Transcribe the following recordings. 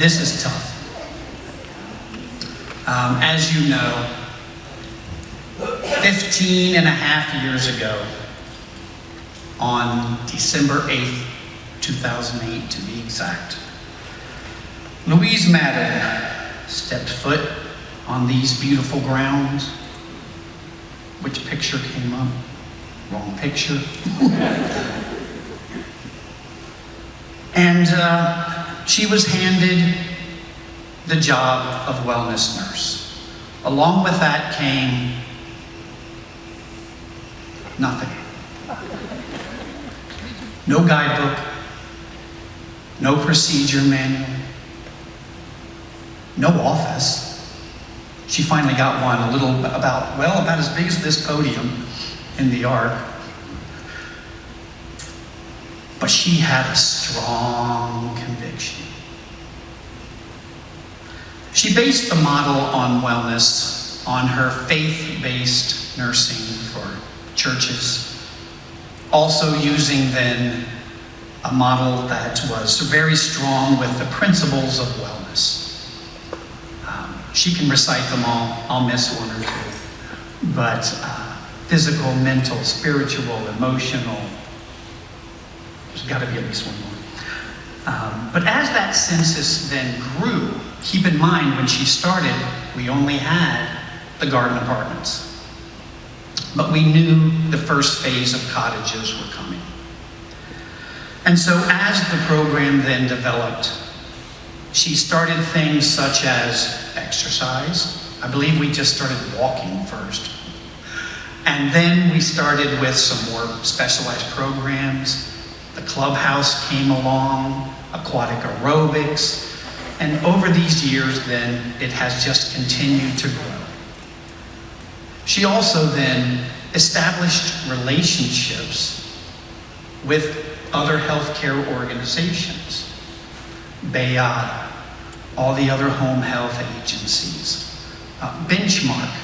This is tough. As you know, 15 and a half years ago, on December 8th, 2008 to be exact, Louise Mattern stepped foot on these beautiful grounds. Which picture came up? Wrong picture. And she was handed the job of wellness nurse. Along with that came nothing. No guidebook, no procedure manual, no office. She finally got one about as big as this podium in the Ark. But she had a strong conviction. She based the model on wellness on her faith-based nursing for churches, also using then a model that was very strong with the principles of wellness. She can recite them all. I'll miss one or two. But physical, mental, spiritual, emotional. There's got to be at least one more. But as that census then grew, keep in mind when she started, we only had the garden apartments. But we knew the first phase of cottages were coming. And so as the program then developed, she started things such as exercise. I believe we just started walking first. And then we started with some more specialized programs. The clubhouse came along, aquatic aerobics, and over these years then it has just continued to grow. She also then established relationships with other healthcare organizations. Bayada, all the other home health agencies, Benchmark,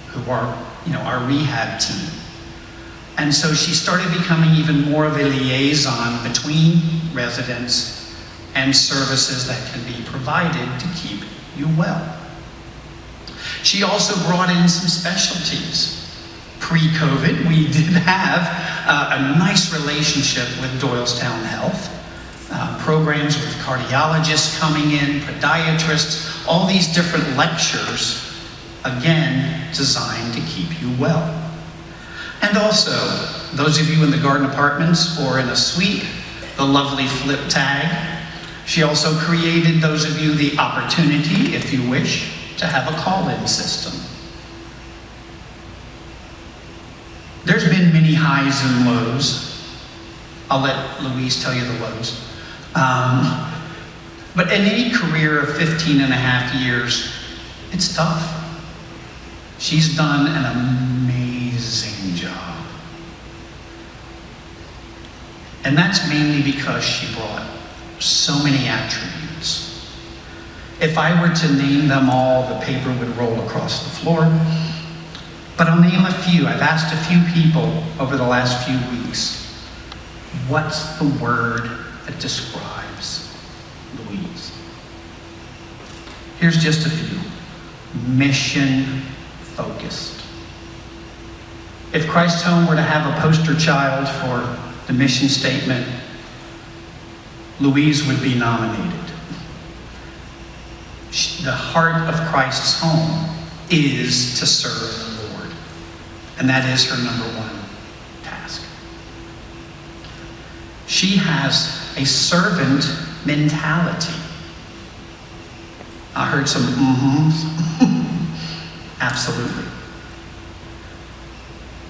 who are our rehab team. And so she started becoming even more of a liaison between residents and services that can be provided to keep you well. She also brought in some specialties. Pre-COVID, we did have a nice relationship with Doylestown Health. Programs with cardiologists coming in, podiatrists, all these different lectures, again, designed to keep you well. And also, those of you in the garden apartments or in a suite, the lovely flip tag. She also created, those of you, the opportunity, if you wish, to have a call-in system. There's been many highs and lows. I'll let Louise tell you the lows. But in any career of 15 and a half years, it's tough. She's done an amazing job. And that's mainly because she brought so many attributes. If I were to name them all, the paper would roll across the floor. But I'll name a few. I've asked a few people over the last few weeks, what's the word that describes Louise? Here's just a few. Mission focused. If Christ Home were to have a poster child for the mission statement, Louise would be nominated. The heart of Christ's home is to serve the Lord. And that is her number one task. She has a servant mentality. I heard some Absolutely.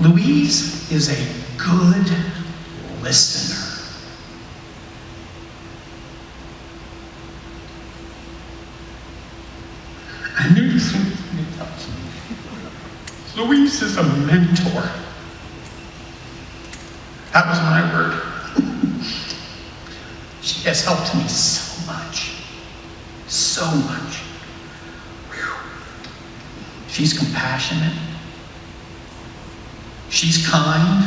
Louise is a good listener. I knew this one was going to be tough. Louise is a mentor. That was my word. She has helped me so much. So much. Whew. She's compassionate. She's kind.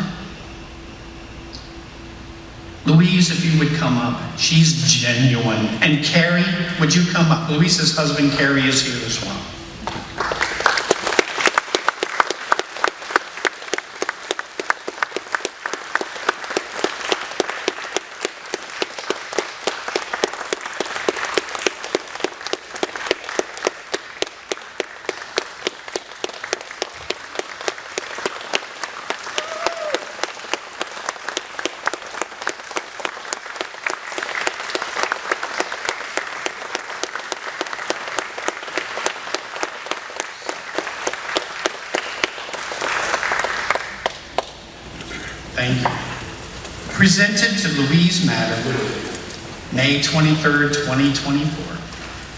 Louise, if you would come up. She's genuine. And Carrie, would you come up? Louise's husband, Carrie, is here as well. Thank you. Presented to Louise Mattern, May 23rd, 2024,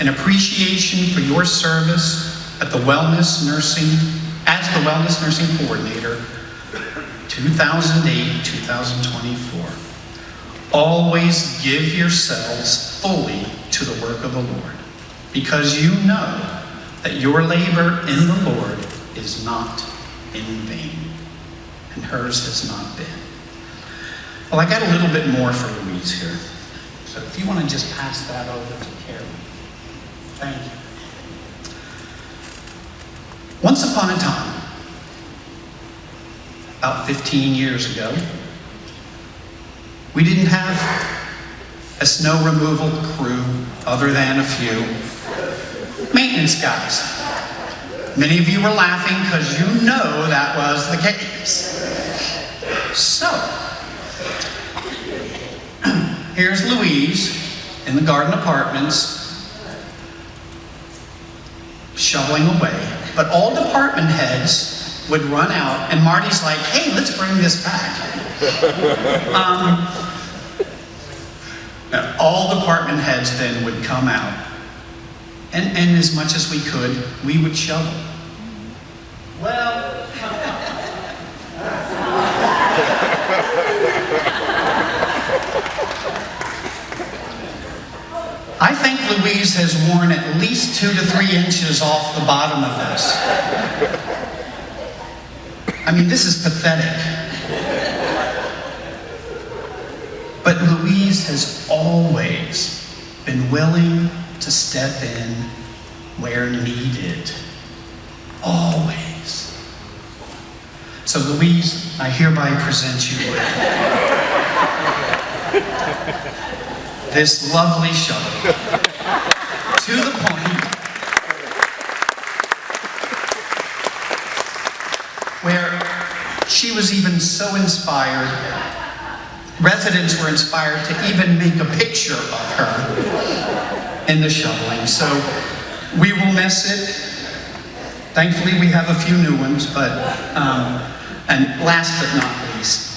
an appreciation for your service at the Wellness Nursing, as the Wellness Nursing Coordinator, 2008-2024. Always give yourselves fully to the work of the Lord, because you know that your labor in the Lord is not in vain. And hers has not been. Well, I got a little bit more for Louise here. So if you want to just pass that over to Carrie. Thank you. Once upon a time, about 15 years ago, we didn't have a snow removal crew other than a few maintenance guys. Many of you were laughing because you know that was the case. So, here's Louise in the garden apartments, shoveling away. But all department heads would run out, and Marty's like, hey, let's bring this back. All department heads then would come out, and as much as we could, we would shovel. Well, I think Louise has worn at least 2 to 3 inches off the bottom of this. I mean, this is pathetic. But Louise has always been willing to step in where needed. Always. So Louise, I hereby present you with this lovely shovel. To the point where she was even so inspired, residents were inspired to even make a picture of her in the shoveling. So we will miss it. Thankfully, we have a few new ones, but, and last but not least,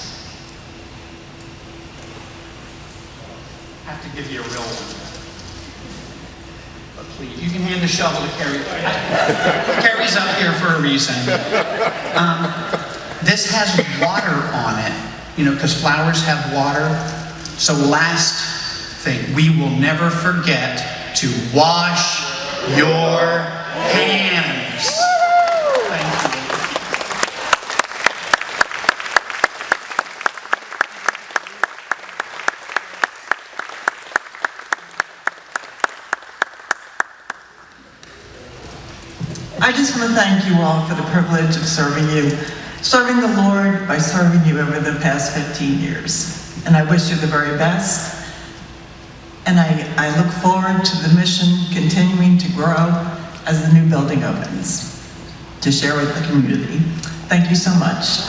I have to give you a real one. But please, you can hand the shovel to Carrie. Carrie's up here for a reason. This has water on it, you know, because flowers have water. So last thing, we will never forget to wash your hands. Thank you. I just want to thank you all for the privilege of serving the Lord by serving you over the past 15 years. And I wish you the very best. And I look forward to the mission continuing to grow as the new building opens, to share with the community. Thank you so much.